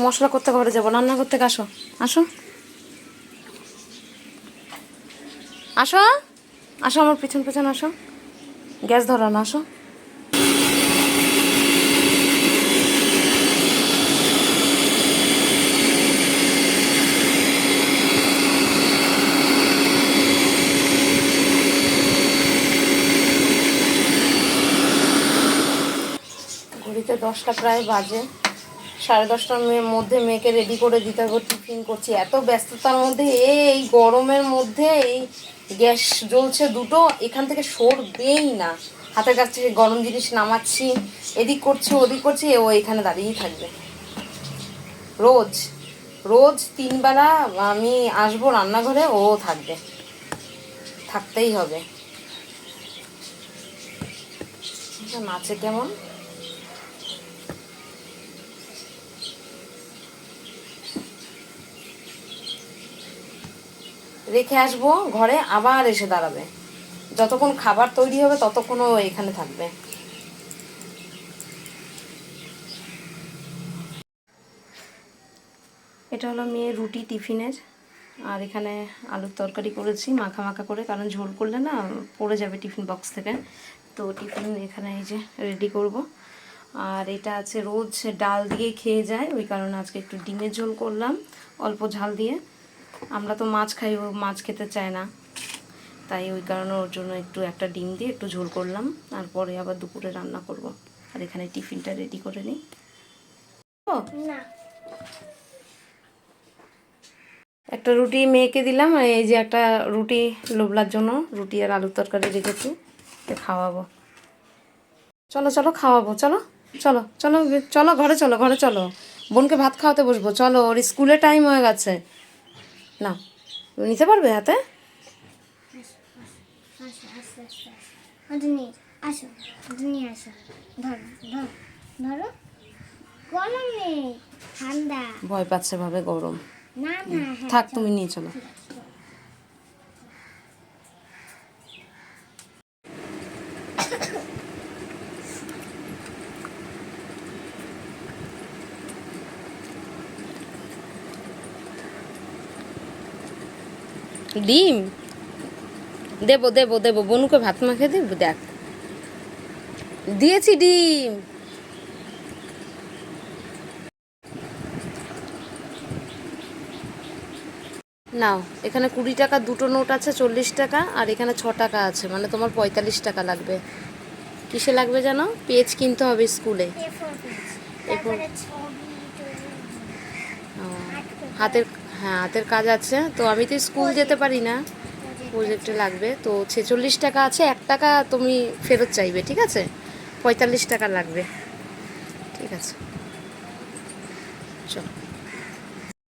মশলা করতে ঘরে যাবো, রান্না করতে আসো আসো আসো আসো, আমার পিছন পিছন আসো, গ্যাস ধরানো, আসো। ঘড়িতে 10টা প্রায় বাজে, 10:30টার মধ্যে মেয়েকে রেডি করে দিতে হবে, টিফিন করছি। এত ব্যস্ততার মধ্যে এই গরমের মধ্যে এই গ্যাস জ্বলছে দুটো, এখান থেকে সরবেই না। হাতের কাছ থেকে গরম জিনিস নামাচ্ছি, এদিক করছি ওদিক করছি, ও এখানে দাঁড়িয়েই থাকবে। রোজ রোজ 3 বেলা আমি আসবো রান্নাঘরে, ও থাকবে, থাকতেই হবে। নাচে কেমন, রেখে আসবো ঘরে, আবার এসে দাঁড়াবে। যতক্ষণ খাবার তৈরি হবে ততক্ষণ ও এখানে থাকবে। এটা হলো মেয়ের রুটি টিফিনের, আর এখানে আলুর তরকারি করেছি মাখা মাখা করে, কারণ ঝোল করলে না পড়ে যাবে টিফিন বক্স থেকে। তো টিফিন এখানে এই যে রেডি করব। আর এটা আছে, রোজ ডাল দিয়ে খেয়ে যায়, ওই কারণে আজকে একটু ডিমের ঝোল করলাম অল্প ঝাল দিয়ে। আমরা তো মাছ খাই, ও মাছ খেতে চায় না, তাই ওই কারণে ওর জন্য একটু একটা ডিম দিয়ে একটু ঝোল করলাম। তারপরে আবার দুপুরে রান্না করব। আর এখানে টিফিনটা রেডি করে নিই। না, একটা রুটি মেয়েকে দিলাম, আর এই যে একটা রুটি লোবলার জন্য রুটি আর আলুর তরকারি রেখেছি, খাওয়াবো। চলো চলো খাওয়াবো, চলো চলো চলো চলো, ঘরে চলো, ঘরে চলো, বোনকে ভাত খাওয়াতে বসবো, চলো, ওর স্কুলে টাইম হয়ে গেছে। না, নিতে পারবে হাতে? ভয় পাচ্ছে ভাবে গরম, থাক তুমি নিয়ে চলো। ডিম দেবো দেবো দেবো, বনুকে ভাত মাখে দেবো, দেখ দিয়েছি ডিম। নাও, এখানে 20 টাকা দুটো নোট আছে, 40 টাকা, আর এখানে 6 টাকা আছে, মানে তোমার 45 টাকা লাগবে। কিসে লাগবে জানো? পেজ কিনতে হবে স্কুলে। হাতের, হ্যাঁ হাতের কাজ আছে, তো আমি তো স্কুল যেতে পারি না, প্রজেক্টে লাগবে। তো 46 টাকা আছে, 1 টাকা তুমি ফেরত চাইবে, ঠিক আছে? 45 টাকা লাগবে, ঠিক আছে? চলো।